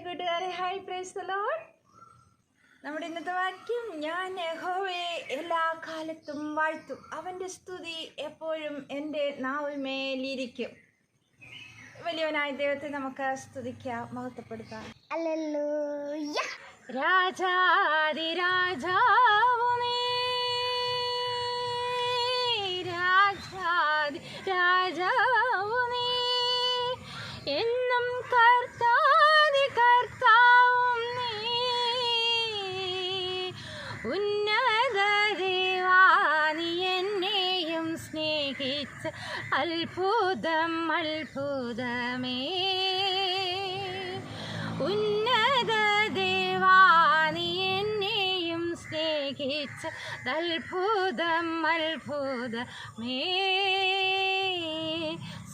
കൂട്ടുകാരെ, hi, praise the Lord. നമ്മുടെ ഇന്നത്തെ വാക്യം, ഞാൻ യഹോവയെ എല്ലാ കാലത്തും വാഴ്ത്തും, അവൻ്റെ സ്തുതി എപ്പോഴും എൻ്റെ നാവിന്മേലിരിക്കും. വലിയവനായ ദൈവത്തെ നമുക്ക് സ്തുതിക്കാം, മഹത്വപ്പെടുത്താം. ഹല്ലേലൂയ. രാജാതിരാജാവു നീ, രാജാതിരാജാവു നീ, എന്നും കർത്താതി കർത്താവും നീ. ഉന്നത ദേവാ, നീ എന്നെയും സ്നേഹിച്ച അത്ഭുതം അത്ഭുതമേ. ഉന്നത ദേവാ, നീ എന്നെയും സ്നേഹിച്ച അത്ഭുതം അത്ഭുതമേ.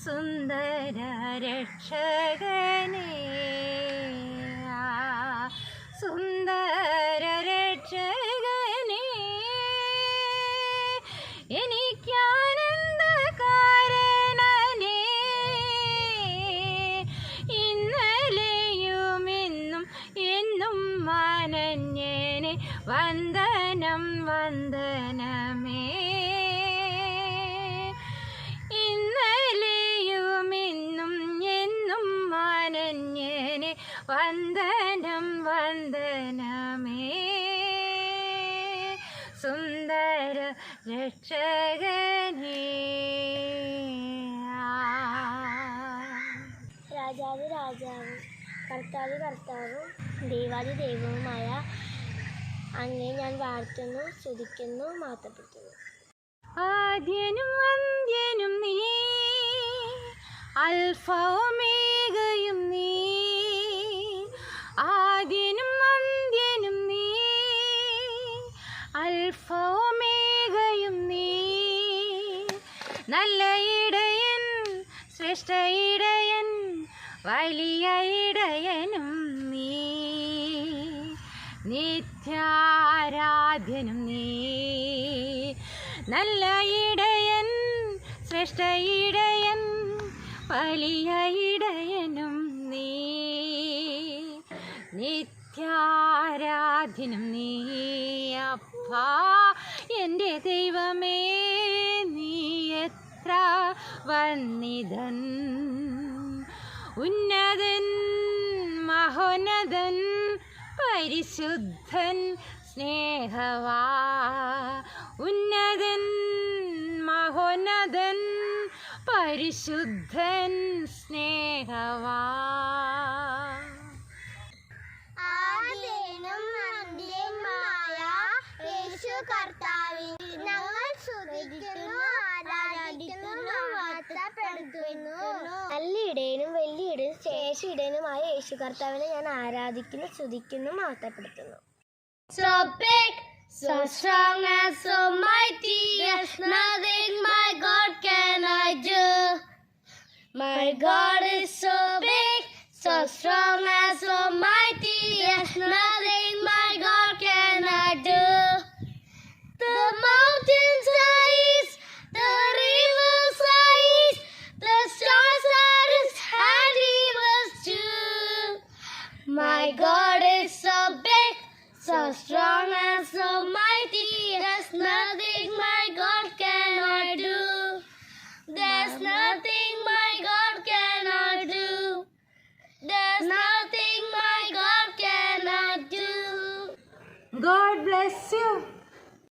സുന്ദര രക്ഷകനേ, സുന്ദര രക്ഷകനേ, എനിക്കാനന്ദ കാരണനേ. ഇന്നലെയും ഇന്നും എന്നും മനഞ്ഞേനെ, വന്ദനം വന്ദനമേ. ഇന്നലെയും ഇന്നും എന്നും മനഞ്ഞേനെ, വന്ദനം വന്ദനമേ. സുന്ദര രക്ഷകനേ. രാജാവ് രാജാവും കർത്താവ് കർത്താവും ദൈവാദി ദൈവവുമായ അങ്ങേ ഞാൻ വാഴ്ത്തുന്നു, സ്തുതിക്കുന്നു, മഹത്വപ്പെടുത്തുന്നു. ആദ്യനും അന്ത്യനും നീ, അൽഫ ഒമേഗയും നീ. ആദ്യനും അന്ത്യനും നീ, അൽഫ ഒമേഗയും നീ. നല്ല ഇടയൻ, ശ്രേഷ്ഠ ഇടയൻ, വലിയ ഇടയനും നീ. നിത്യാരാധ്യനും നീ. നല്ല ഇടയൻ, ശ്രേഷ്ഠ ഇടയൻ, വലിയ ഇടയനും നീ. നിത്യാരാധ്യനും നീ. അപ്പാ എൻ്റെ ദൈവമേ, നീ എത്ര വന്നിതൻ. ഉന്നതൻ, മഹോന്നതൻ, പരിശുദ്ധൻ, സ്നേഹവാ. ഉന്നതൻ, മഹോന്നതൻ, പരിശുദ്ധൻ, സ്നേഹവാ. ആദ്യനും അന്ത്യനുമായ യേശു കർത്താവിനെ ഞങ്ങൾ സ്തുതിക്കുന്നു, ആരാധിക്കുന്നു, മഹത്വപ്പെടുത്തുന്നു. നല്ല ഇടയനും വലിയ ഇടയനും ശേഷ ഇടയനുമായ യേശു കർത്താവിനെ ഞാൻ ആരാധിക്കുന്നു, സ്തുതിക്കുന്നു, മഹത്വപ്പെടുത്തുന്നു. So big, so strong and so mighty, there's nothing my God cannot do. My God is so big, so strong and so mighty, there's nothing my God cannot do. The mountains rise, the rivers rise, the stars are His handiworks too. My God is so big, so strong and so mighty, there's nothing my God cannot do. There's nothing my God cannot do. There's nothing my God cannot do. God bless you.